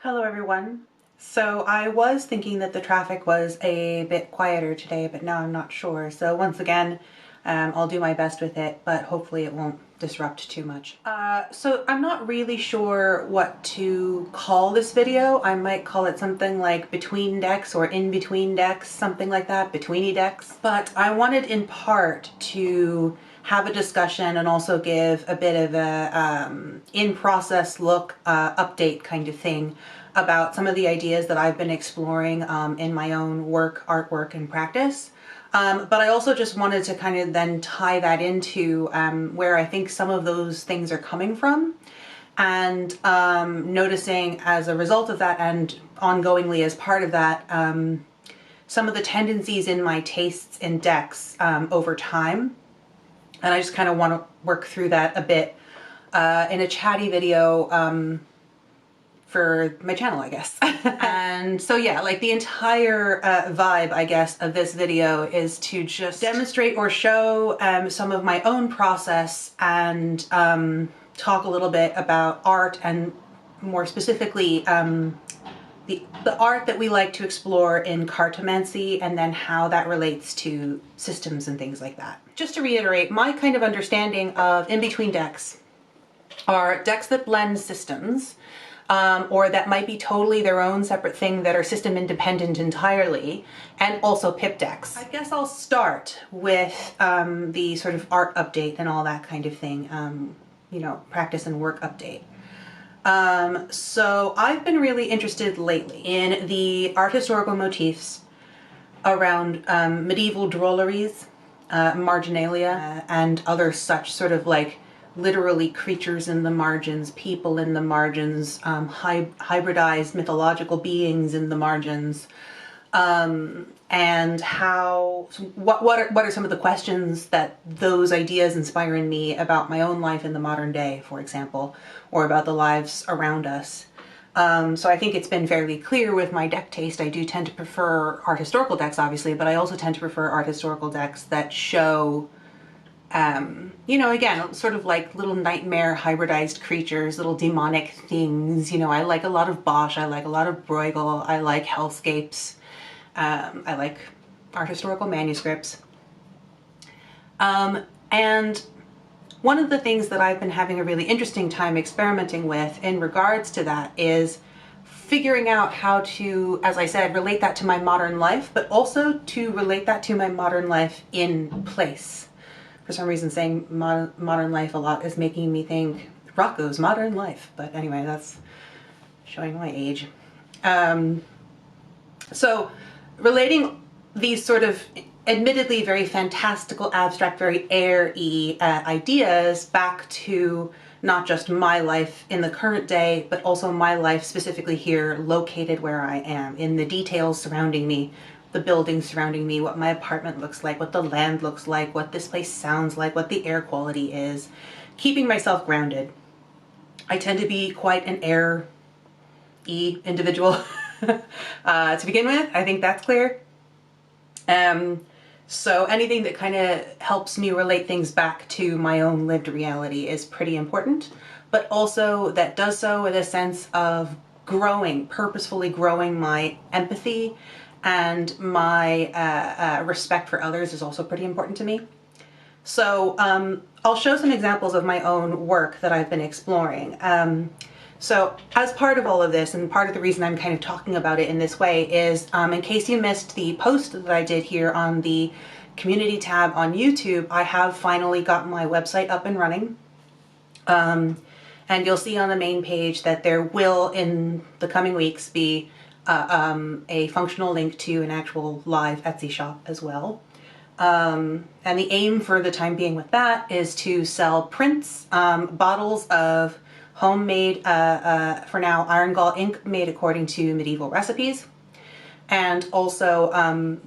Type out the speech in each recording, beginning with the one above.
Hello everyone. So I was thinking that the traffic was a bit quieter today, but now I'm not sure. So once again, I'll do my best with it, but hopefully it won't disrupt too much. So I'm not really sure what to call this video. I might call it something like between decks or in between decks, something like that, betweeny decks. But I wanted in part to have a discussion and also give a bit of a in-process look, update kind of thing about some of the ideas that I've been exploring in my own work, artwork, and practice. But I also just wanted to kind of then tie that into where I think some of those things are coming from, and noticing as a result of that and ongoingly as part of that, some of the tendencies in my tastes in decks over time. And I just kind of want to work through that a bit in a chatty video for my channel, I guess. And so yeah, like the entire vibe, I guess, of this video is to just demonstrate or show some of my own process and talk a little bit about art, and more specifically the art that we like to explore in cartomancy, and then how that relates to systems and things like that. Just to reiterate, my kind of understanding of in-between decks are decks that blend systems, or that might be totally their own separate thing that are system independent entirely, and also pip decks. I guess I'll start with the sort of art update and all that kind of thing, you know, practice and work update. So I've been really interested lately in the art historical motifs around medieval drolleries, Marginalia, and other such sort of like literally creatures in the margins, people in the margins, hybridized mythological beings in the margins, and how, what are some of the questions that those ideas inspire in me about my own life in the modern day, for example, or about the lives around us. So I think it's been fairly clear with my deck taste. I do tend to prefer art historical decks, obviously, but I also tend to prefer art historical decks that show, you know, again, sort of like little nightmare hybridized creatures, little demonic things. You know, I like a lot of Bosch, I like a lot of Bruegel, I like hellscapes, I like art historical manuscripts. And one of the things that I've been having a really interesting time experimenting with in regards to that is figuring out how to, as I said, relate that to my modern life, but also to relate that to my modern life in place. For some reason, saying modern life a lot is making me think Rocco's Modern Life. But anyway, that's showing my age. So relating these sort of admittedly very fantastical, abstract, very air-y ideas back to not just my life in the current day, but also my life specifically here, located where I am, in the details surrounding me, the buildings surrounding me, what my apartment looks like, what the land looks like, what this place sounds like, what the air quality is, keeping myself grounded. I tend to be quite an air-y individual to begin with. I think that's clear. So anything that kind of helps me relate things back to my own lived reality is pretty important, but also that does so with a sense of growing, purposefully growing my empathy, and my respect for others is also pretty important to me. So I'll show some examples of my own work that I've been exploring. So as part of all of this, and part of the reason I'm kind of talking about it in this way is, in case you missed the post that I did here on the community tab on YouTube, I have finally gotten my website up and running. And you'll see on the main page that there will, in the coming weeks, be a functional link to an actual live Etsy shop as well. And the aim for the time being with that is to sell prints, bottles of homemade, for now, iron gall ink made according to medieval recipes, and also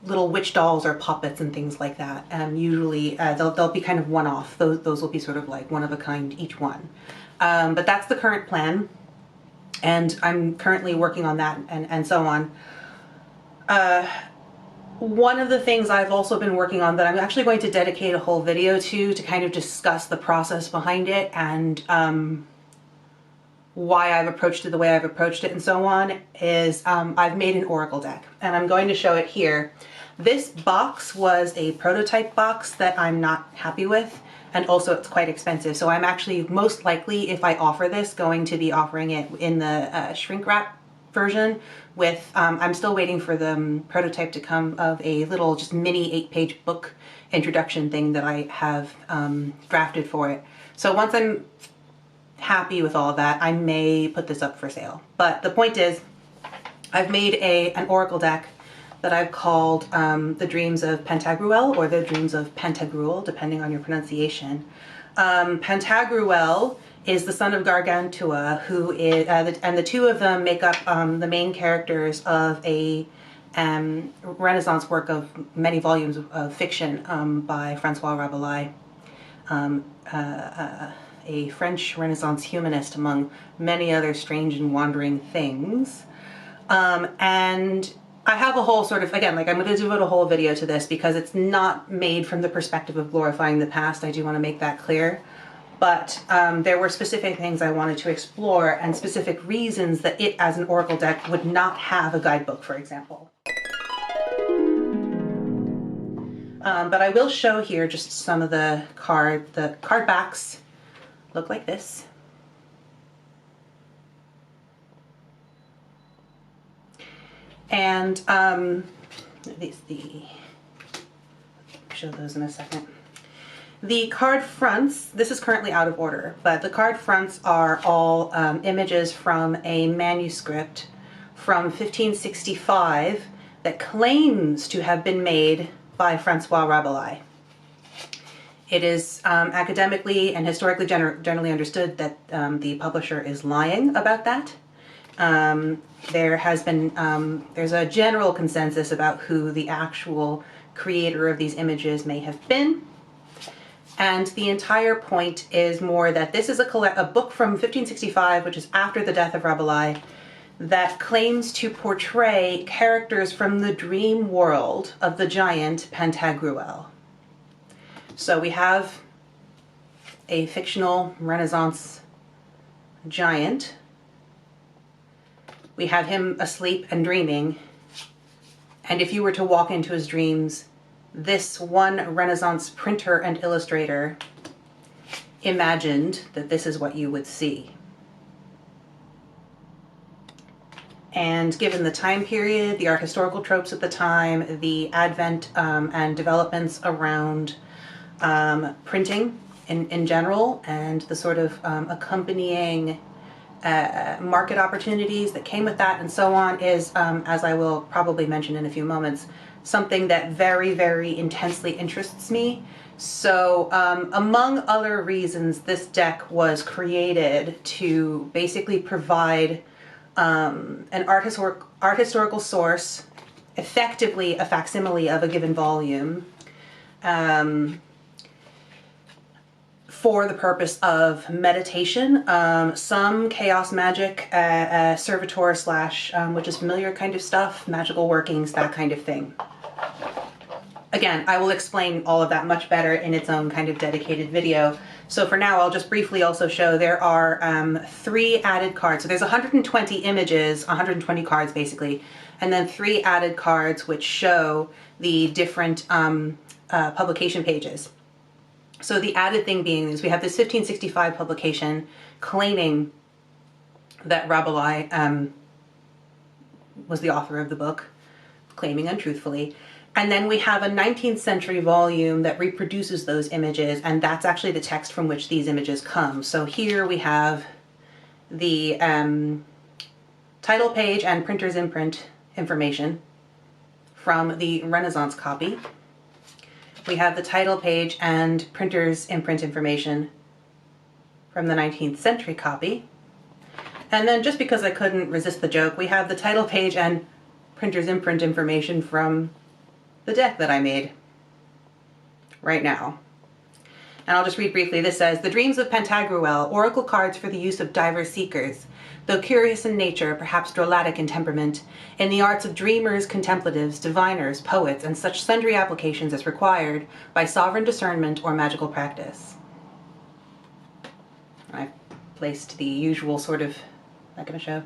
little witch dolls or puppets and things like that. Usually they'll be kind of one-off. Those will be sort of like one of a kind each one. But that's the current plan, and I'm currently working on that and so on. One of the things I've also been working on that I'm actually going to dedicate a whole video to kind of discuss the process behind it, and why I've approached it the way I've approached it and so on is I've made an Oracle deck, and I'm going to show it here. This box was a prototype box that I'm not happy with, and also it's quite expensive. So I'm actually most likely, if I offer this, going to be offering it in the shrink wrap version with, I'm still waiting for the prototype to come of a little just mini 8-page book introduction thing that I have drafted for it. So once I'm happy with all of that, I may put this up for sale. But the point is, I've made an Oracle deck that I've called the Dreams of Pantagruel, or the Dreams of Pantagruel, depending on your pronunciation. Pantagruel is the son of Gargantua, who is, and the two of them make up the main characters of a Renaissance work of many volumes of fiction by Francois Rabelais, a French Renaissance humanist among many other strange and wandering things. And I have a whole sort of, again, like I'm going to devote a whole video to this because it's not made from the perspective of glorifying the past. I do want to make that clear. But there were specific things I wanted to explore and specific reasons that it as an Oracle deck would not have a guidebook, for example. But I will show here just some of the card backs look like this. And show those in a second. The card fronts, this is currently out of order, but the card fronts are all images from a manuscript from 1565 that claims to have been made by Francois Rabelais. It is academically and historically generally understood that the publisher is lying about that. There has been, there's a general consensus about who the actual creator of these images may have been. And the entire point is more that this is a book from 1565, which is after the death of Rabelais, that claims to portray characters from the dream world of the giant Pantagruel. So we have a fictional Renaissance giant. We have him asleep and dreaming. And if you were to walk into his dreams, this one Renaissance printer and illustrator imagined that this is what you would see. And given the time period, the art historical tropes at the time, the advent and developments around printing in general, and the sort of accompanying market opportunities that came with that and so on, is, as I will probably mention in a few moments, something that very, very intensely interests me. So among other reasons, this deck was created to basically provide an art historical source, effectively a facsimile of a given volume, for the purpose of meditation, some chaos magic, servitor slash, which is familiar kind of stuff, magical workings, that kind of thing. Again, I will explain all of that much better in its own kind of dedicated video. So for now, I'll just briefly also show there are 3 added cards. So there's 120 images, 120 cards basically, and then 3 added cards which show the different publication pages. So the added thing being is we have this 1565 publication claiming that Rabelais was the author of the book, claiming untruthfully. And then we have a 19th century volume that reproduces those images, and that's actually the text from which these images come. So here we have the title page and printer's imprint information from the Renaissance copy. We have the title page and printer's imprint information from the 19th century copy. And then, just because I couldn't resist the joke, we have the title page and printer's imprint information from the deck that I made right now. And I'll just read briefly. This says, "The Dreams of Pantagruel, oracle cards for the use of diverse seekers, though curious in nature, perhaps drolatic in temperament, in the arts of dreamers, contemplatives, diviners, poets, and such sundry applications as required by sovereign discernment or magical practice." I placed the usual sort of, not gonna show,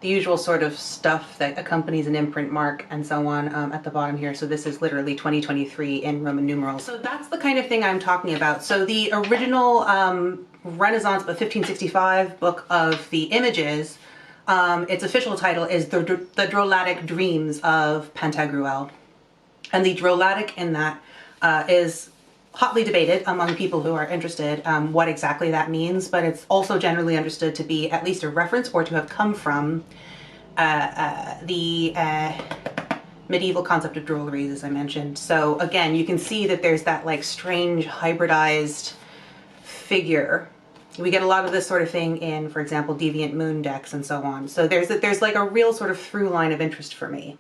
the usual sort of stuff that accompanies an imprint mark and so on at the bottom here. So this is literally 2023 in Roman numerals. So that's the kind of thing I'm talking about. So the original Renaissance, but 1565 book of the images, its official title is the Drolatic Dreams of Pantagruel. And the Drolatic in that is hotly debated among people who are interested what exactly that means, but it's also generally understood to be at least a reference or to have come from the medieval concept of drolleries, as I mentioned. So again, you can see that there's that like strange hybridized figure. We get a lot of this sort of thing in, for example, Deviant Moon decks and so on. So there's like a real sort of through line of interest for me.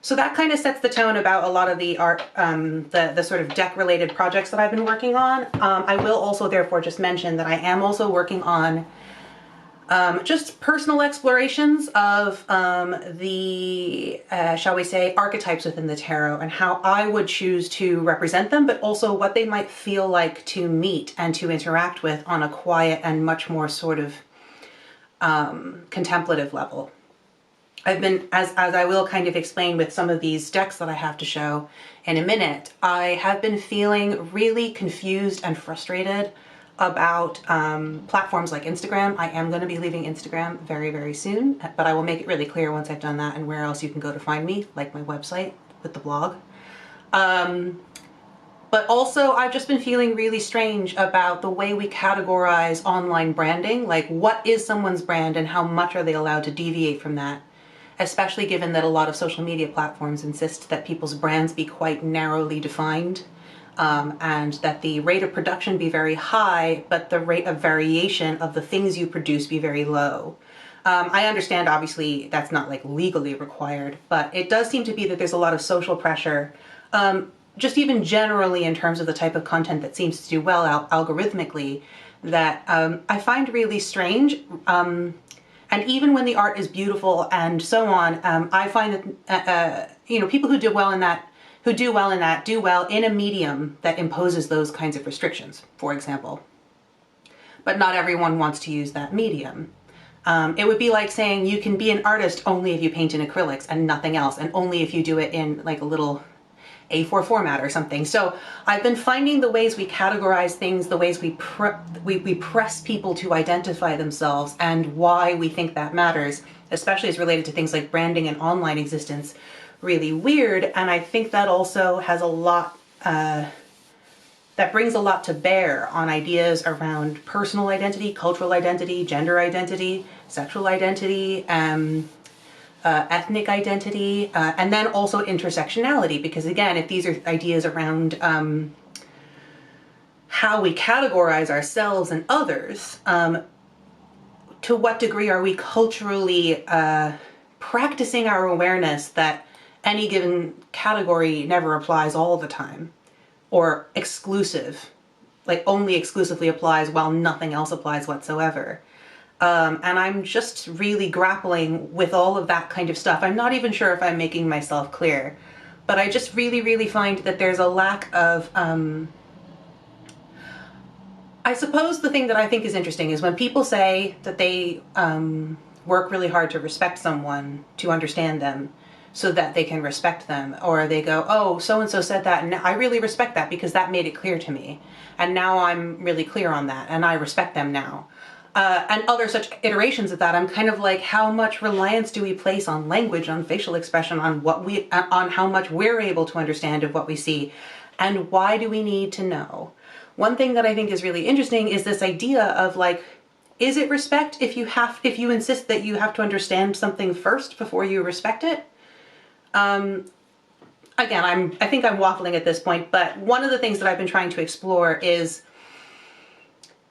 So that kind of sets the tone about a lot of the art, the sort of deck related projects that I've been working on. I will also therefore just mention that I am also working on just personal explorations of the, shall we say, archetypes within the tarot and how I would choose to represent them, but also what they might feel like to meet and to interact with on a quiet and much more sort of contemplative level. I've been, as I will kind of explain with some of these decks that I have to show in a minute, I have been feeling really confused and frustrated about platforms like Instagram. I am going to be leaving Instagram very, very soon, but I will make it really clear once I've done that and where else you can go to find me, like my website with the blog. But also I've just been feeling really strange about the way we categorize online branding, like what is someone's brand and how much are they allowed to deviate from that? Especially given that a lot of social media platforms insist that people's brands be quite narrowly defined, and that the rate of production be very high, but the rate of variation of the things you produce be very low. I understand obviously that's not like legally required, but it does seem to be that there's a lot of social pressure, just even generally in terms of the type of content that seems to do well algorithmically, that I find really strange. And even when the art is beautiful and so on, I find that, you know, people who do well in that, do well in a medium that imposes those kinds of restrictions, for example. But not everyone wants to use that medium. It would be like saying you can be an artist only if you paint in acrylics and nothing else, and only if you do it in like a little A4 format or something. So I've been finding the ways we categorize things, the ways we press people to identify themselves and why we think that matters, especially as related to things like branding and online existence, really weird. And I think that also has a lot, that brings a lot to bear on ideas around personal identity, cultural identity, gender identity, sexual identity, ethnic identity, and then also intersectionality, because again, if these are ideas around how we categorize ourselves and others, to what degree are we culturally practicing our awareness that any given category never applies all the time, or exclusive, like only exclusively applies while nothing else applies whatsoever. And I'm just really grappling with all of that kind of stuff. I'm not even sure if I'm making myself clear, but I just really, really find that there's a lack of, I suppose the thing that I think is interesting is when people say that they work really hard to respect someone, to understand them, so that they can respect them, or they go, oh, so-and-so said that, and I really respect that because that made it clear to me, and now I'm really clear on that, and I respect them now. And other such iterations of that, I'm kind of like, how much reliance do we place on language, on facial expression, on what on how much we're able to understand of what we see, and why do we need to know? One thing that I think is really interesting is this idea of like, is it respect if you insist that you have to understand something first before you respect it? Again, I think I'm waffling at this point, but one of the things that I've been trying to explore is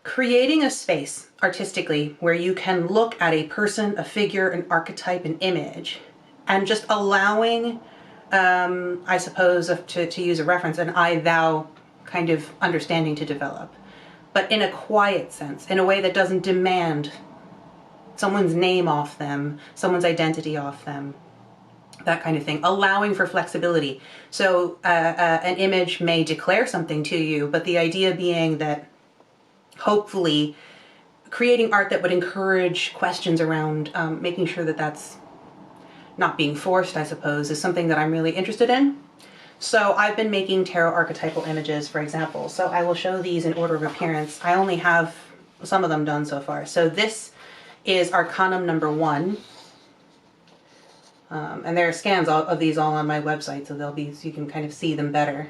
creating a space artistically where you can look at a person, a figure, an archetype, an image, and just allowing, I suppose, to use a reference, an I-thou kind of understanding to develop, but in a quiet sense, in a way that doesn't demand someone's name off them, someone's identity off them, that kind of thing, allowing for flexibility. So an image may declare something to you, but the idea being that hopefully creating art that would encourage questions around making sure that that's not being forced, I suppose, is something that I'm really interested in. So I've been making tarot archetypal images, for example. So I will show these in order of appearance. I only have some of them done so far. So this is Arcanum number 1. And there are scans of these all on my website, so they'll be, so you can kind of see them better.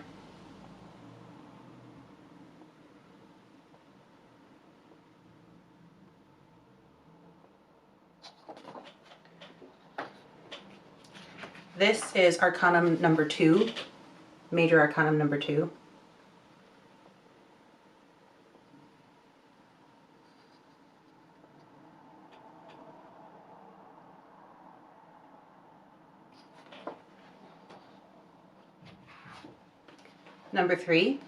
This is Arcanum number 2, Major Arcanum number 2. Number 3.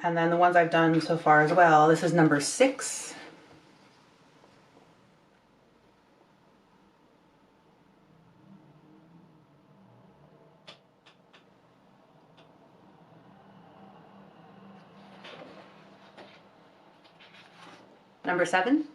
And then the ones I've done so far as well, this is number 6. Number 7.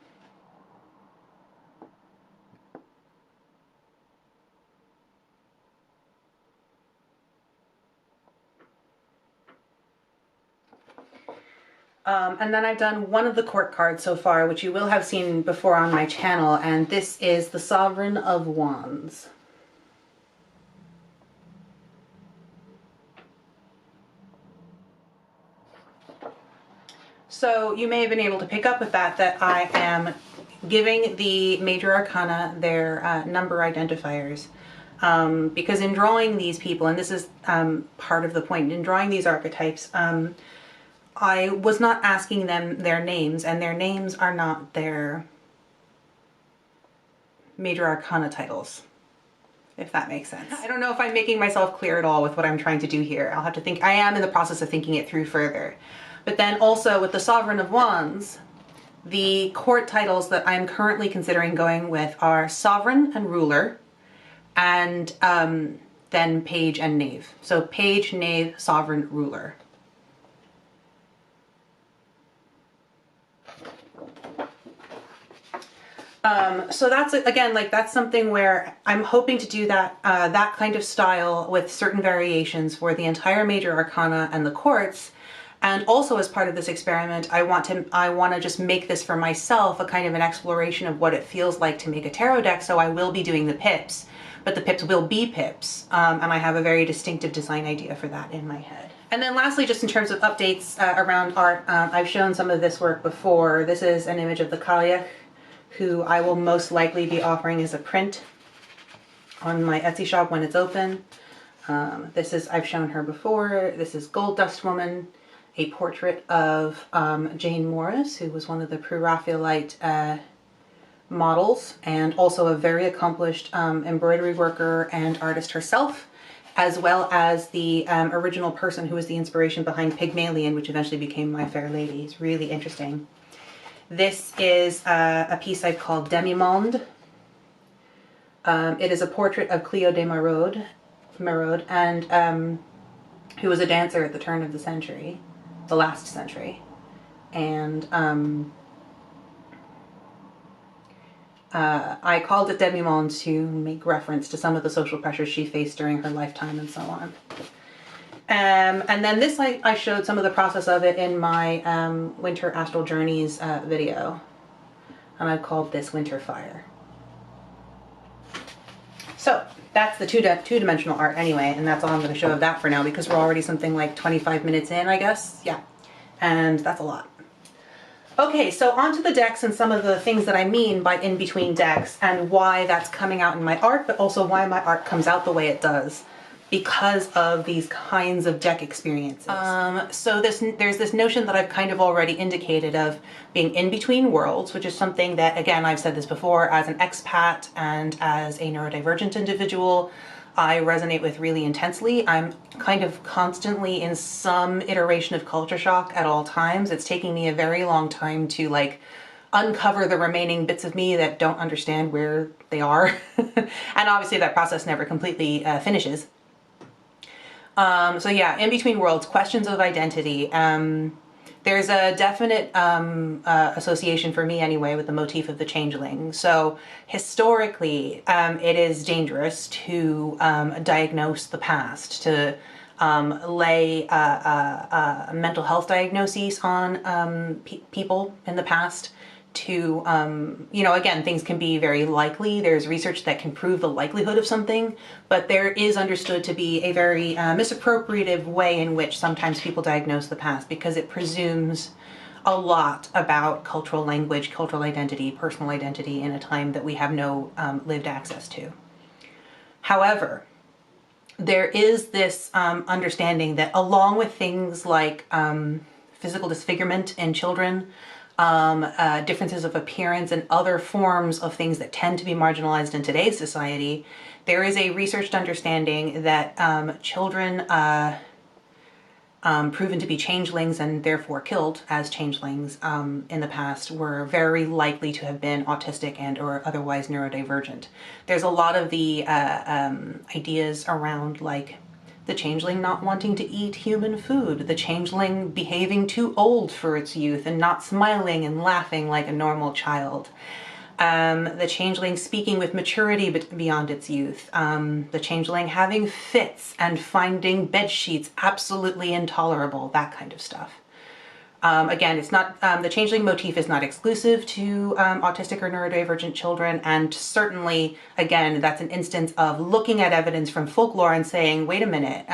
And then I've done one of the court cards so far, which you will have seen before on my channel, and this is the Sovereign of Wands. So you may have been able to pick up with that I am giving the major arcana their number identifiers. Because in drawing these people, and this is part of the point, in drawing these archetypes, I was not asking them their names, and their names are not their major arcana titles, if that makes sense. I don't know if I'm making myself clear at all with what I'm trying to do here. I'll have to think. I am in the process of thinking it through further. But then also with the Sovereign of Wands, the court titles that I'm currently considering going with are Sovereign and Ruler, and then Page and Knave. So Page, Knave, Sovereign, Ruler. So that's, again, like that's something where I'm hoping to do that, that kind of style with certain variations for the entire major arcana and the courts. And also as part of this experiment, I want to just make this for myself a kind of an exploration of what it feels like to make a tarot deck. So I will be doing the pips, but the pips will be pips. And I have a very distinctive design idea for that in my head. And then lastly, just in terms of updates around art, I've shown some of this work before. This is an image of the Cailleach, who I will most likely be offering as a print on my Etsy shop when it's open. This is, I've shown her before. This is Gold Dust Woman, a portrait of Jane Morris, who was one of the Pre-Raphaelite models, and also a very accomplished embroidery worker and artist herself, as well as the original person who was the inspiration behind Pygmalion, which eventually became My Fair Lady. It's really interesting. This is a piece I've called Demi-Monde. It is a portrait of Cleo de Merode, and who was a dancer at the turn of the century, the last century. And I called it Demi-Monde to make reference to some of the social pressures she faced during her lifetime and so on. And then this, I showed some of the process of it in my Winter Astral Journeys video, and I've called this Winter Fire. So that's the two-dimensional art anyway, and that's all I'm going to show of that for now, because we're already something like 25 minutes in, I guess. Yeah, and that's a lot. Okay, so onto the decks and some of the things that I mean by in-between decks, and why that's coming out in my art, but also why my art comes out the way it does, because of these kinds of deck experiences. So there's this notion that I've kind of already indicated of being in between worlds, which is something that, again, I've said this before, as an expat and as a neurodivergent individual, I resonate with really intensely. I'm kind of constantly in some iteration of culture shock at all times. It's taking me a very long time to like uncover the remaining bits of me that don't understand where they are. And obviously that process never completely finishes. So yeah, in between worlds, questions of identity. There's a definite association for me anyway with the motif of the changeling. So historically, it is dangerous to diagnose the past, to lay mental health diagnoses on people in the past. To, you know, again, things can be very likely. There's research that can prove the likelihood of something, but there is understood to be a very misappropriative way in which sometimes people diagnose the past, because it presumes a lot about cultural language, cultural identity, personal identity in a time that we have no lived access to. However, there is this understanding that along with things like physical disfigurement in children, differences of appearance and other forms of things that tend to be marginalized in today's society, there is a researched understanding that children proven to be changelings and therefore killed as changelings in the past were very likely to have been autistic and or otherwise neurodivergent. There's a lot of the ideas around like the changeling not wanting to eat human food, the changeling behaving too old for its youth and not smiling and laughing like a normal child, the changeling speaking with maturity but beyond its youth, the changeling having fits and finding bed sheets absolutely intolerable, that kind of stuff. Again, it's not, the changeling motif is not exclusive to autistic or neurodivergent children, and certainly, again, that's an instance of looking at evidence from folklore and saying, wait a minute,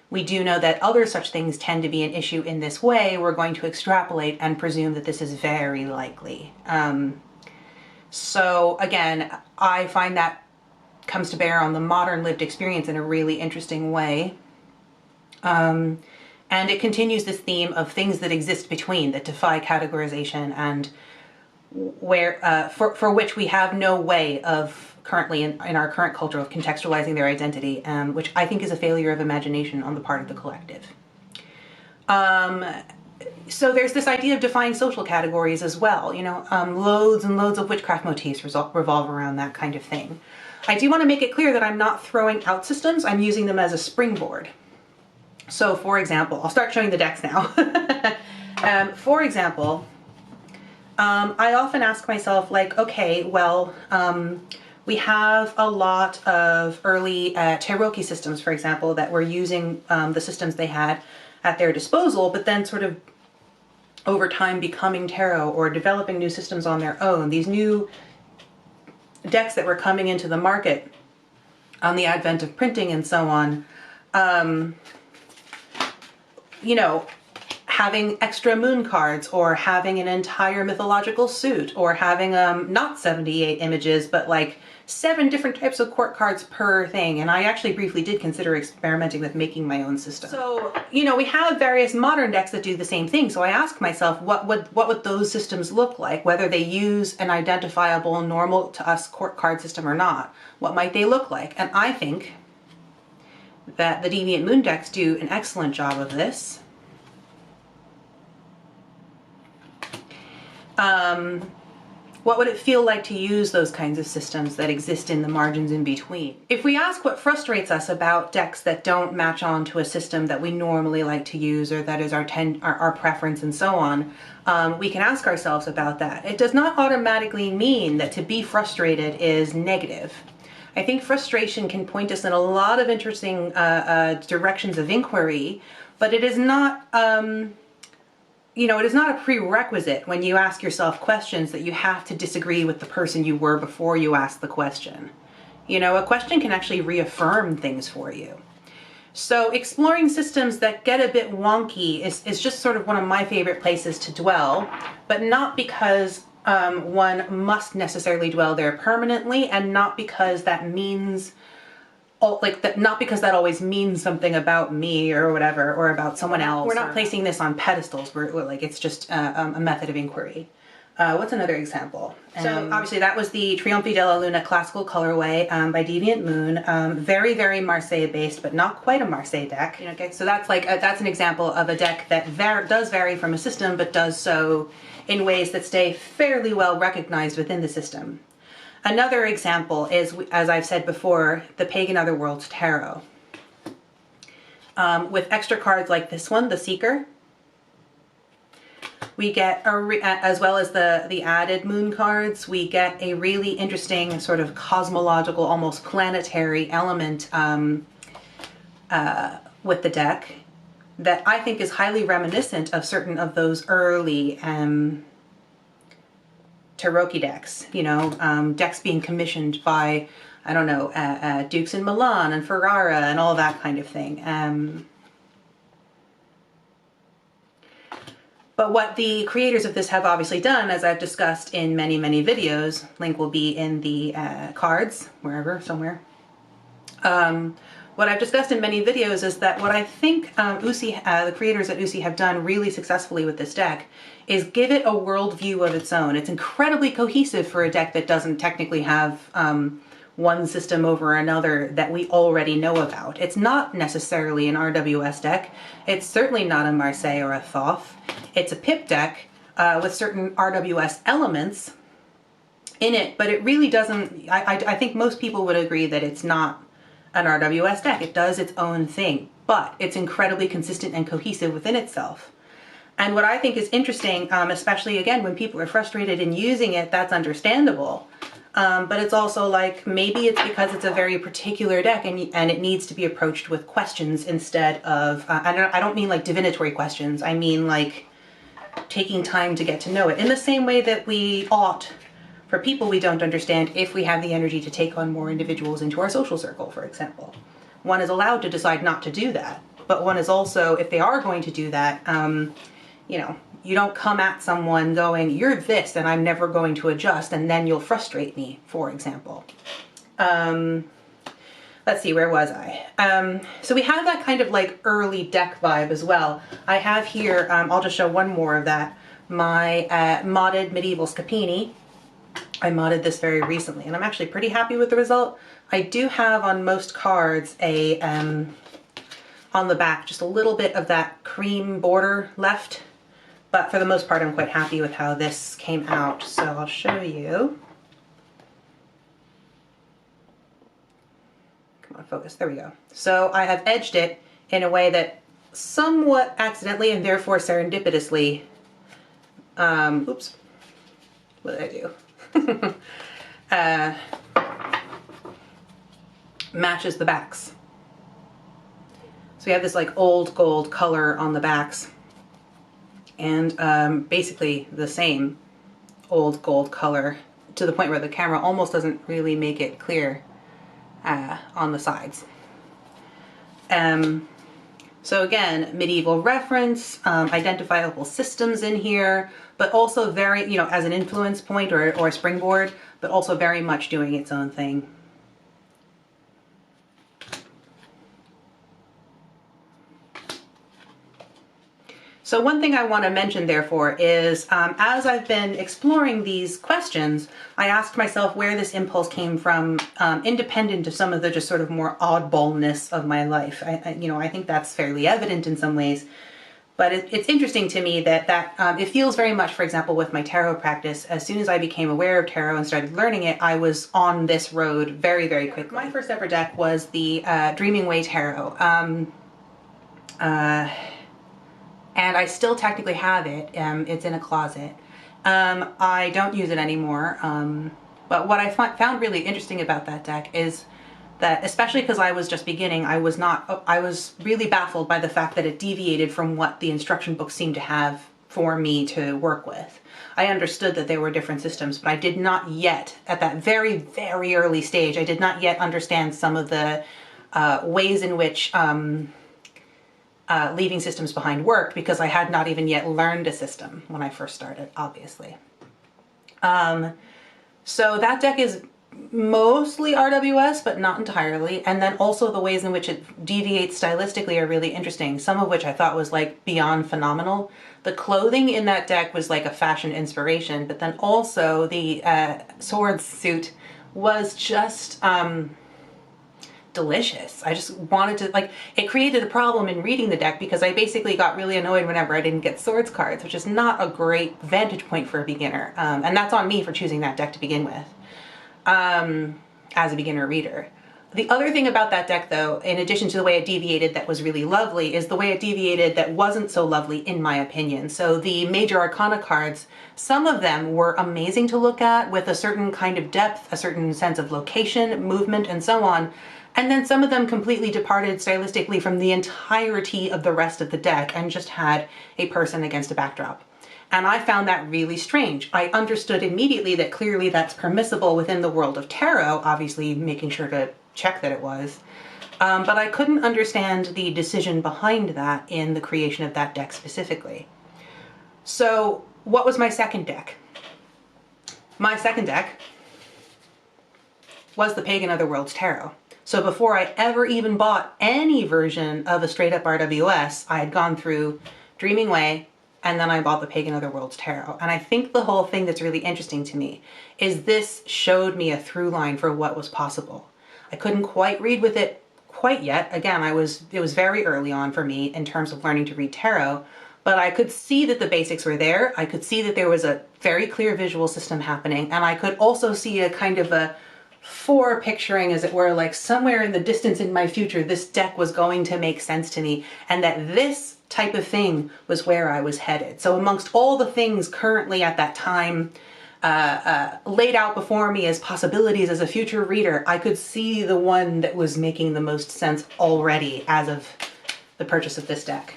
we do know that other such things tend to be an issue in this way. We're going to extrapolate and presume that this is very likely. So again, I find that comes to bear on the modern lived experience in a really interesting way. And it continues this theme of things that exist between, that defy categorization, and where for which we have no way of currently in our current culture of contextualizing their identity, which I think is a failure of imagination on the part of the collective. So there's this idea of defying social categories as well, you know, loads and loads of witchcraft motifs revolve around that kind of thing. I do want to make it clear that I'm not throwing out systems, I'm using them as a springboard. So for example, I'll start showing the decks now. For example, I often ask myself like, okay, well, we have a lot of early tarot systems, for example, that were using the systems they had at their disposal, but then sort of over time becoming tarot or developing new systems on their own. These new decks that were coming into the market on the advent of printing and so on, you know, having extra moon cards or having an entire mythological suit or having not 78 images but like 7 different types of court cards per thing. And I actually briefly did consider experimenting with making my own system. So, you know, we have various modern decks that do the same thing. So I ask myself, what would those systems look like, whether they use an identifiable normal to us court card system or not? What might they look like? And I think that the Deviant Moon decks do an excellent job of this. What would it feel like to use those kinds of systems that exist in the margins in between? If we ask what frustrates us about decks that don't match on to a system that we normally like to use or that is our preference and so on, we can ask ourselves about that. It does not automatically mean that to be frustrated is negative. I think frustration can point us in a lot of interesting directions of inquiry, but it is not, you know, it is not a prerequisite when you ask yourself questions that you have to disagree with the person you were before you asked the question. You know, a question can actually reaffirm things for you. So exploring systems that get a bit wonky is just sort of one of my favorite places to dwell, but not because one must necessarily dwell there permanently, and not because that means, not because that always means something about me or whatever, or about someone else. We're not placing this on pedestals. We're like, it's just a method of inquiry. What's another example? So obviously that was the Trionfi della Luna classical colorway by Deviant Moon. Very, very Marseille based, but not quite a Marseille deck. You know, okay, so that's like that's an example of a deck that does vary from a system, but does so in ways that stay fairly well recognized within the system. Another example is, as I've said before, the Pagan Otherworlds Tarot. With extra cards like this one, the Seeker. We get, as well as the added moon cards, we get a really interesting sort of cosmological, almost planetary element with the deck that I think is highly reminiscent of certain of those early tarot decks, you know, decks being commissioned by, I don't know, Dukes in Milan and Ferrara and all that kind of thing. But what the creators of this have obviously done, as I've discussed in many, many videos, link will be in the cards, wherever, somewhere. What I've discussed in many videos is that what I think the creators at Usi have done really successfully with this deck is give it a worldview of its own. It's incredibly cohesive for a deck that doesn't technically have one system over another that we already know about. It's not necessarily an RWS deck. It's certainly not a Marseille or a Thoth. It's a pip deck with certain RWS elements in it, but it really doesn't, I think most people would agree that it's not an RWS deck. It does its own thing, but it's incredibly consistent and cohesive within itself. And what I think is interesting, especially again, when people are frustrated in using it, that's understandable. But it's also like, maybe it's because it's a very particular deck and it needs to be approached with questions instead of, I don't mean like divinatory questions. I mean like taking time to get to know it in the same way that we ought for people we don't understand if we have the energy to take on more individuals into our social circle, for example. One is allowed to decide not to do that, but one is also, if they are going to do that, you know, you don't come at someone going, you're this and I'm never going to adjust, and then you'll frustrate me, for example. Let's see, where was I? So we have that kind of like early deck vibe as well. I have here, I'll just show one more of that, my modded medieval Scapini. I modded this very recently and I'm actually pretty happy with the result. I do have on most cards a, on the back, just a little bit of that cream border left. But for the most part, I'm quite happy with how this came out. So I'll show you. Come on, focus. There we go. So I have edged it in a way that somewhat accidentally and therefore serendipitously, oops, what did I do? Matches the backs. So we have this like old gold color on the backs. And basically the same old gold color to the point where the camera almost doesn't really make it clear on the sides. So again, medieval reference, identifiable systems in here, but also very, you know, as an influence point or a springboard, but also very much doing its own thing. So one thing I want to mention, therefore, is as I've been exploring these questions, I asked myself where this impulse came from, independent of some of the just sort of more oddballness of my life. You know, I think that's fairly evident in some ways, but it's interesting to me that it feels very much, for example, with my tarot practice, as soon as I became aware of tarot and started learning it, I was on this road very, very quickly. My first ever deck was the Dreaming Way Tarot. And I still technically have it. It's in a closet. I don't use it anymore. But what I found really interesting about that deck is that, especially because I was just beginning, I was really baffled by the fact that it deviated from what the instruction books seemed to have for me to work with. I understood that there were different systems, but I did not yet, at that very, very early stage, I did not yet understand some of the ways in which leaving systems behind worked, because I had not even yet learned a system when I first started, obviously. So that deck is mostly RWS, but not entirely. And then also the ways in which it deviates stylistically are really interesting, some of which I thought was like beyond phenomenal. The clothing in that deck was like a fashion inspiration, but then also the sword suit was just delicious. I just wanted to, like, it created a problem in reading the deck because I basically got really annoyed whenever I didn't get swords cards, which is not a great vantage point for a beginner. And that's on me for choosing that deck to begin with. As a beginner reader. The other thing about that deck, though, in addition to the way it deviated that was really lovely, is the way it deviated that wasn't so lovely, in my opinion. So the major arcana cards, some of them were amazing to look at with a certain kind of depth, a certain sense of location, movement, and so on. And then some of them completely departed stylistically from the entirety of the rest of the deck and just had a person against a backdrop. And I found that really strange. I understood immediately that clearly that's permissible within the world of tarot, obviously making sure to check that it was. But I couldn't understand the decision behind that in the creation of that deck specifically. So what was my second deck? My second deck was the Pagan Otherworlds Tarot. So before I ever even bought any version of a straight up RWS, I had gone through Dreaming Way, and then I bought the Pagan Otherworlds Tarot. And I think the whole thing that's really interesting to me is this showed me a through line for what was possible. I couldn't quite read with it quite yet. Again, it was very early on for me in terms of learning to read tarot, but I could see that the basics were there. I could see that there was a very clear visual system happening, and I could also see a kind of a picturing, as it were, like somewhere in the distance in my future, this deck was going to make sense to me, and that this type of thing was where I was headed. So amongst all the things currently at that time laid out before me as possibilities as a future reader, I could see the one that was making the most sense already as of the purchase of this deck.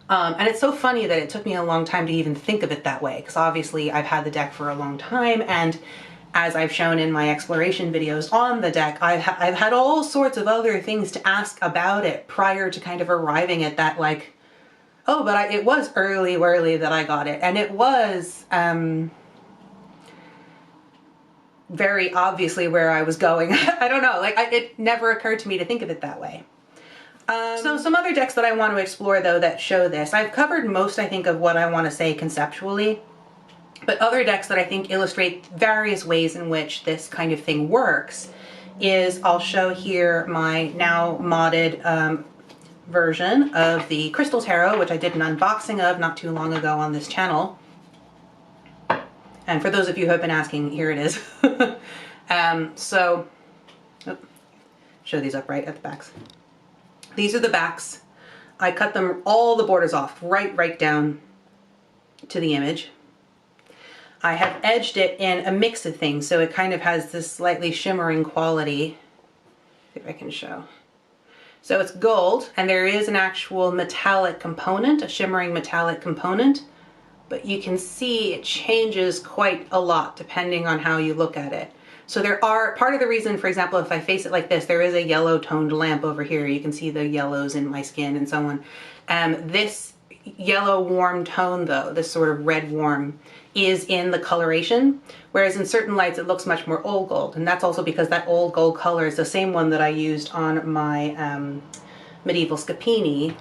And it's so funny that it took me a long time to even think of it that way, because obviously I've had the deck for a long time, and as I've shown in my exploration videos on the deck, I've had all sorts of other things to ask about it prior to kind of arriving at that, like, oh, but it was early that I got it. And it was very obviously where I was going. I don't know, like it never occurred to me to think of it that way. So some other decks that I want to explore, though, that show this. I've covered most, I think, of what I want to say conceptually. But other decks that I think illustrate various ways in which this kind of thing works is, I'll show here my now modded version of the Crystal Tarot, which I did an unboxing of not too long ago on this channel. And for those of you who have been asking, here it is. Show these up right at the backs. These are the backs. I cut them, all the borders off, right down to the image. I have edged it in a mix of things, so it kind of has this slightly shimmering quality. If I can show. So it's gold, and there is an actual metallic component, a shimmering metallic component, but you can see it changes quite a lot depending on how you look at it. So there are, part of the reason, for example, if I face it like this, there is a yellow toned lamp over here. You can see the yellows in my skin and so on. This yellow warm tone, though, this sort of red warm, is in the coloration, whereas in certain lights it looks much more old gold, and that's also because that old gold color is the same one that I used on my medieval Scapini,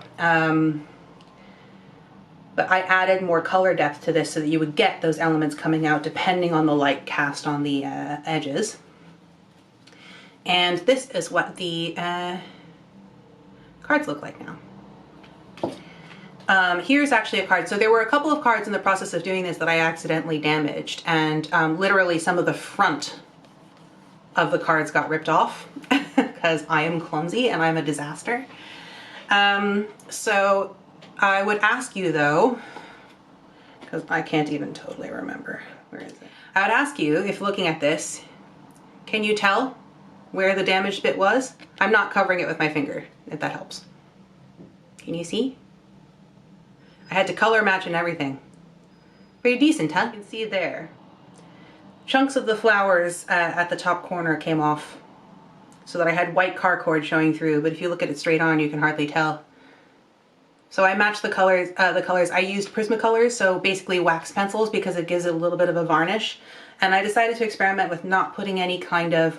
but I added more color depth to this so that you would get those elements coming out depending on the light cast on the edges. And this is what the cards look like now. Here's actually a card. So there were a couple of cards in the process of doing this that I accidentally damaged, and literally some of the front of the cards got ripped off because I am clumsy and I'm a disaster. So I would ask you, though, because I can't even totally remember, where is it? I would ask you, if looking at this, can you tell where the damaged bit was? I'm not covering it with my finger, if that helps. Can you see? I had to color match and everything. Pretty decent, huh? You can see there. Chunks of the flowers at the top corner came off so that I had white carcord showing through, but if you look at it straight on, you can hardly tell. So I matched the colors. I used Prismacolors, so basically wax pencils, because it gives it a little bit of a varnish. And I decided to experiment with not putting any kind of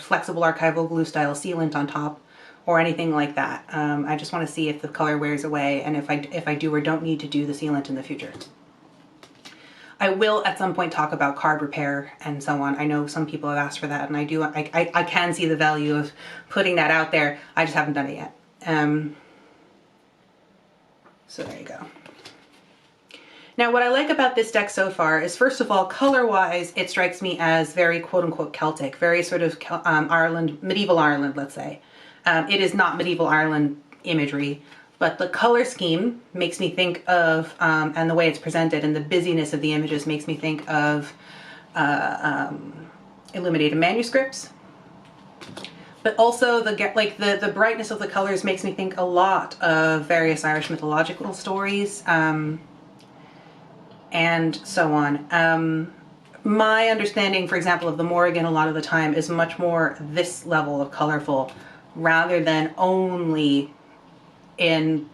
flexible archival glue style sealant on top or anything like that. I just want to see if the color wears away and if I do or don't need to do the sealant in the future. I will at some point talk about card repair and so on. I know some people have asked for that, and I can see the value of putting that out there. I just haven't done it yet. So there you go. Now, what I like about this deck so far is, first of all, color-wise, it strikes me as very quote-unquote Celtic, very sort of Ireland, medieval Ireland, let's say. It is not medieval Ireland imagery, but the color scheme makes me think of, and the way it's presented and the busyness of the images makes me think of illuminated manuscripts. But also the brightness of the colors makes me think a lot of various Irish mythological stories, and so on. My understanding, for example, of the Morrigan a lot of the time is much more this level of colorful rather than only in,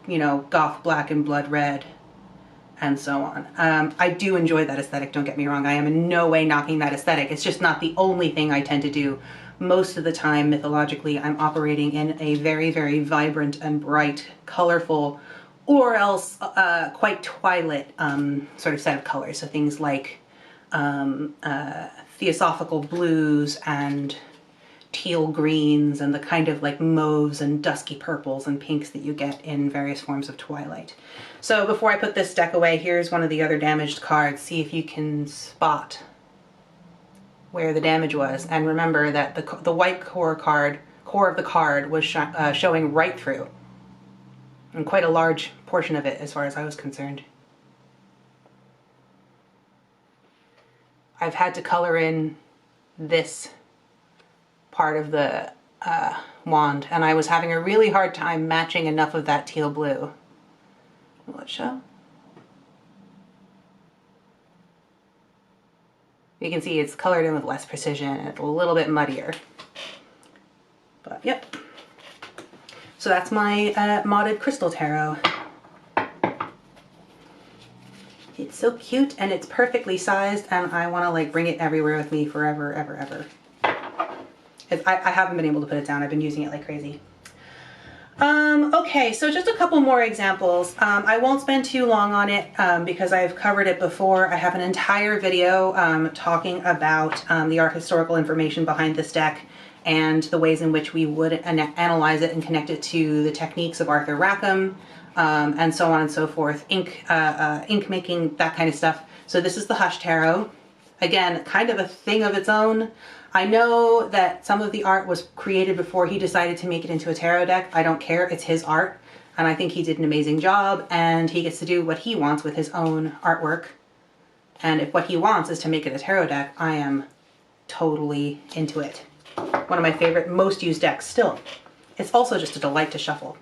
you know, goth black and blood red and so on. I do enjoy that aesthetic, don't get me wrong. I am in no way knocking that aesthetic. It's just not the only thing I tend to do. Most of the time, mythologically, I'm operating in a very, very vibrant and bright, colorful, or else quite twilight sort of set of colors. So things like theosophical blues and teal greens and the kind of like mauves and dusky purples and pinks that you get in various forms of twilight. So before I put this deck away, here's one of the other damaged cards. See if you can spot where the damage was. And remember that the white core of the card was showing right through, and quite a large portion of it as far as I was concerned. I've had to color in this part of the wand, and I was having a really hard time matching enough of that teal blue. Will it show? You can see it's colored in with less precision and it's a little bit muddier. But yep. So that's my modded crystal tarot. It's so cute and it's perfectly sized, and I want to like bring it everywhere with me forever, ever, ever. I haven't been able to put it down. I've been using it like crazy. Okay, so just a couple more examples. I won't spend too long on it because I've covered it before. I have an entire video talking about the art historical information behind this deck and the ways in which we would analyze it and connect it to the techniques of Arthur Rackham, and so on and so forth, ink making, that kind of stuff. So this is the Hush Tarot. Again, kind of a thing of its own. I know that some of the art was created before he decided to make it into a tarot deck. I don't care, it's his art, and I think he did an amazing job, and he gets to do what he wants with his own artwork. And if what he wants is to make it a tarot deck, I am totally into it. One of my favorite, most used decks still. It's also just a delight to shuffle.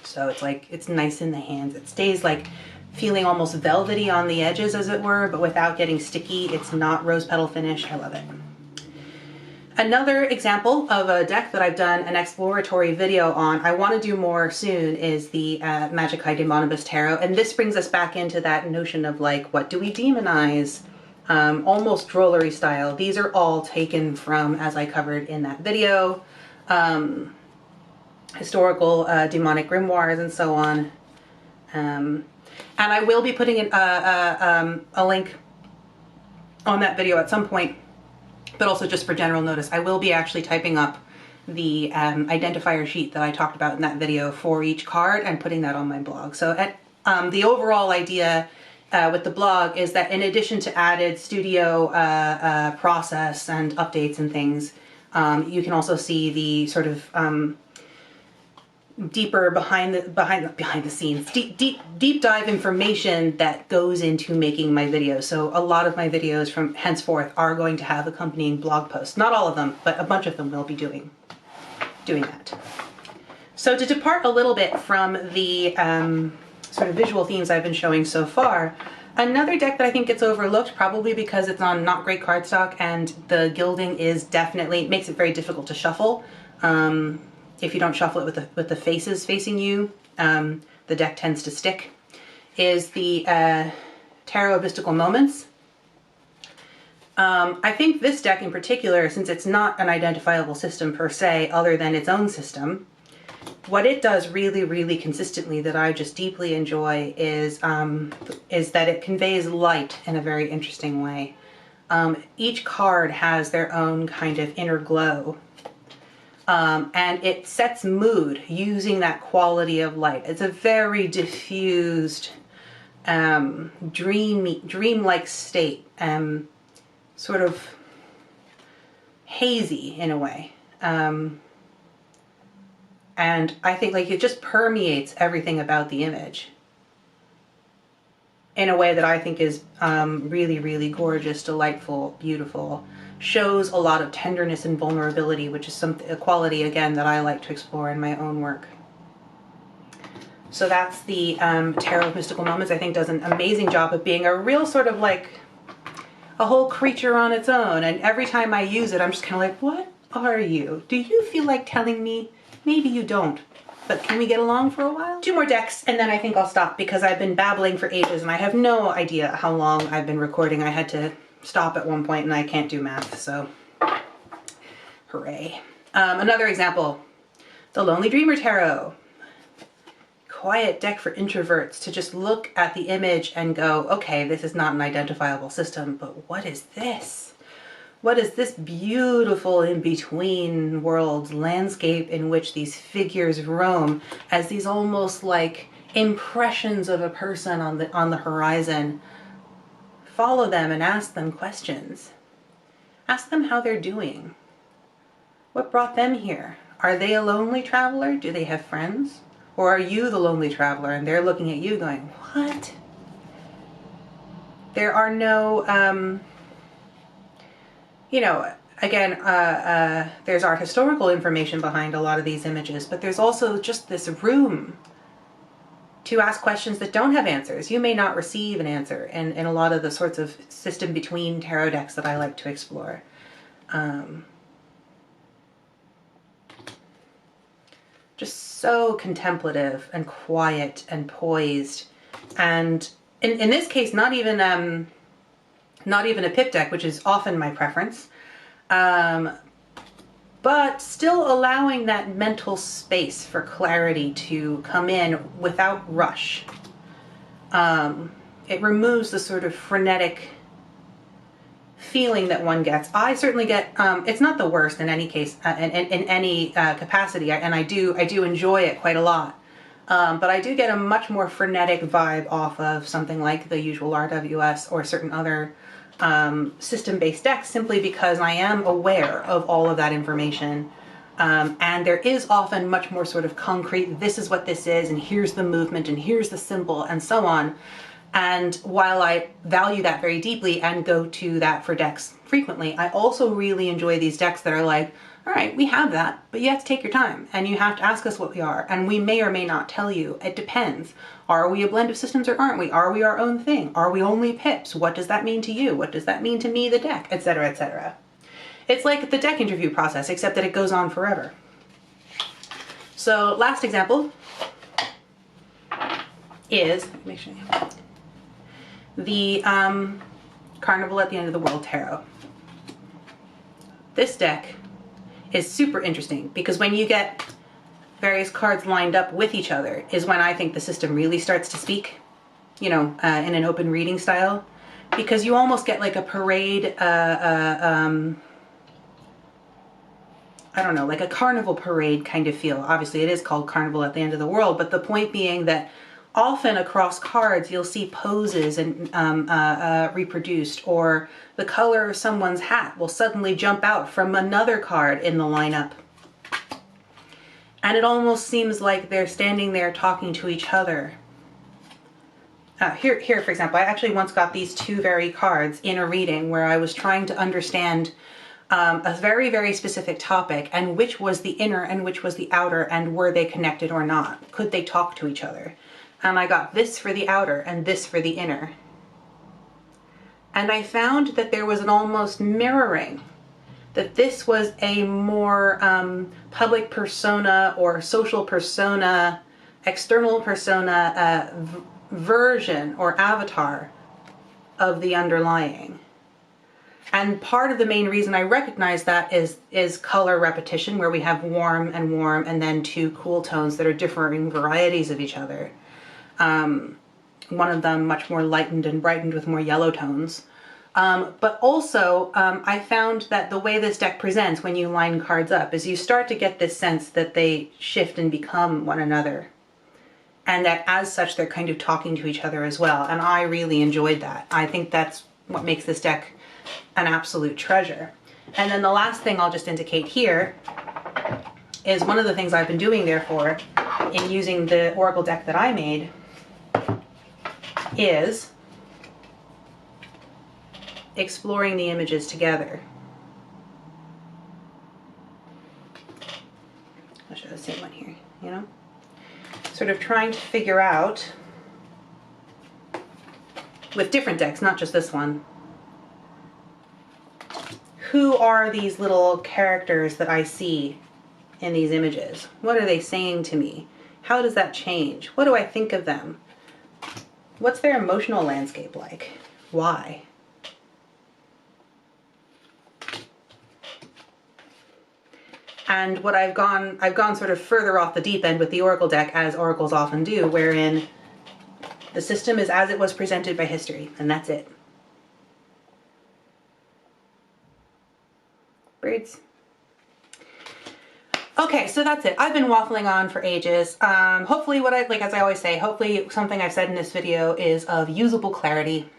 So it's like, it's nice in the hands. It stays like feeling almost velvety on the edges, as it were, but without getting sticky. It's not rose petal finish. I love it. Another example of a deck that I've done an exploratory video on, I want to do more soon, is the Magicae Daemonibus Tarot. And this brings us back into that notion of like, what do we demonize? Almost drollery style. These are all taken from, as I covered in that video, historical demonic grimoires and so on. And I will be putting in a link on that video at some point, but also just for general notice, I will be actually typing up the identifier sheet that I talked about in that video for each card and putting that on my blog. So the overall idea with the blog is that in addition to added studio process and updates and things, you can also see the sort of deeper behind the scenes, deep dive information that goes into making my videos. So a lot of my videos from henceforth are going to have accompanying blog posts. Not all of them, but a bunch of them will be doing that. So to depart a little bit from the sort of visual themes I've been showing so far, another deck that I think gets overlooked, probably because it's on not great cardstock and the gilding is definitely, makes it very difficult to shuffle. If you don't shuffle it with the faces facing you, the deck tends to stick, is the Tarot of Mystical Moments. I think this deck in particular, since it's not an identifiable system per se, other than its own system, what it does really, really consistently that I just deeply enjoy is that it conveys light in a very interesting way. Each card has their own kind of inner glow, and it sets mood using that quality of light. It's a very diffused, dreamlike state, sort of hazy in a way. And I think like it just permeates everything about the image in a way that I think is really, really gorgeous, delightful, beautiful. Shows a lot of tenderness and vulnerability, which is a quality, again, that I like to explore in my own work. So that's the Tarot of Mystical Moments. I think does an amazing job of being a real sort of like a whole creature on its own. And every time I use it, I'm just kind of like, what are you? Do you feel like telling me? Maybe you don't, but can we get along for a while? 2 more decks and then I think I'll stop because I've been babbling for ages and I have no idea how long I've been recording. I had to stop at one point and I can't do math, so hooray. Another example, the Lonely Dreamer Tarot. Quiet deck for introverts to just look at the image and go, okay, this is not an identifiable system, but what is this? What is this beautiful in-between worlds landscape in which these figures roam as these almost like impressions of a person on the horizon? Follow them and ask them questions. Ask them how they're doing. What brought them here? Are they a lonely traveler? Do they have friends? Or are you the lonely traveler and they're looking at you going, what? There are no, you know, again, there's art historical information behind a lot of these images, but there's also just this room to ask questions that don't have answers. You may not receive an answer in a lot of the sorts of system between tarot decks that I like to explore. Just so contemplative and quiet and poised. And in this case, not even a pip deck, which is often my preference, but still allowing that mental space for clarity to come in without rush. It removes the sort of frenetic feeling that one gets. I certainly get, it's not the worst in any case, in any capacity, and I do enjoy it quite a lot. But I do get a much more frenetic vibe off of something like the usual RWS or certain other system-based decks, simply because I am aware of all of that information. And there is often much more sort of concrete, this is what this is, and here's the movement, and here's the symbol, and so on. And while I value that very deeply and go to that for decks frequently, I also really enjoy these decks that are like, all right, we have that, but you have to take your time and you have to ask us what we are, and we may or may not tell you. It depends. Are we a blend of systems or aren't we? Are we our own thing? Are we only pips? What does that mean to you? What does that mean to me, the deck, etc., etc. It's like the deck interview process, except that it goes on forever. So last example is, make sure the Carnival at the End of the World Tarot. This deck is super interesting because when you get various cards lined up with each other is when I think the system really starts to speak, you know, in an open reading style, because you almost get like a parade, I don't know, like a carnival parade kind of feel. Obviously it is called Carnival at the End of the World, but the point being that often across cards you'll see poses and reproduced, or the color of someone's hat will suddenly jump out from another card in the lineup. And it almost seems like they're standing there talking to each other. Here, for example, I actually once got these 2 very cards in a reading where I was trying to understand a very, very specific topic, and which was the inner and which was the outer, and were they connected or not? Could they talk to each other? And I got this for the outer and this for the inner. And I found that there was an almost mirroring, that this was a more public persona or social persona, external persona version or avatar of the underlying. And part of the main reason I recognize that is color repetition, where we have warm and then two cool tones that are differing varieties of each other. One of them much more lightened and brightened with more yellow tones. But also, I found that the way this deck presents when you line cards up is you start to get this sense that they shift and become one another. And that as such, they're kind of talking to each other as well. And I really enjoyed that. I think that's what makes this deck an absolute treasure. And then the last thing I'll just indicate here is one of the things I've been doing, therefore, in using the Oracle deck that I made is exploring the images together. I'll show the same one here, you know? Sort of trying to figure out, with different decks, not just this one, who are these little characters that I see in these images? What are they saying to me? How does that change? What do I think of them? What's their emotional landscape like? Why? And what I've gone sort of further off the deep end with the Oracle deck, as oracles often do, wherein the system is as it was presented by history, and that's it. Birds. Okay, so that's it. I've been waffling on for ages. Hopefully as I always say, hopefully something I've said in this video is of usable clarity,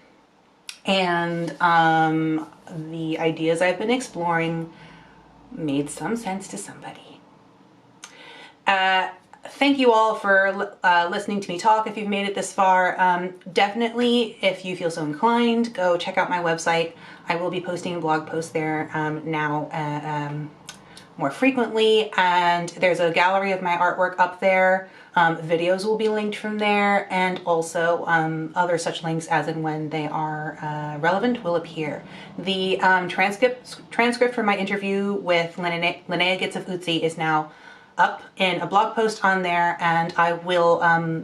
and the ideas I've been exploring made some sense to somebody. Thank you all for listening to me talk. If you've made it this far, definitely, if you feel so inclined, go check out my website. I will be posting blog posts there now more frequently, and there's a gallery of my artwork up there. Videos will be linked from there, and also other such links as and when they are relevant will appear. The transcript from my interview with Linnea Gitz of Utsi is now up in a blog post on there, and I will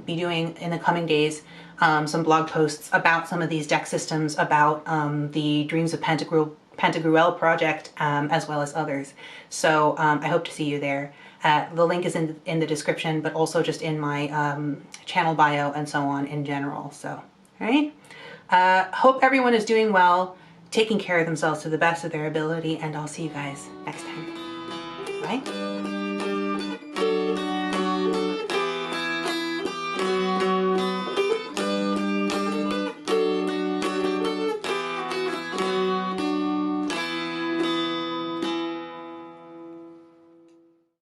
be doing in the coming days some blog posts about some of these deck systems, about the Dreams of Pantagruel project, as well as others. So I hope to see you there. The link is in the description, but also just in my channel bio and so on in general. So, all right. Hope everyone is doing well, taking care of themselves to the best of their ability, and I'll see you guys next time. Bye.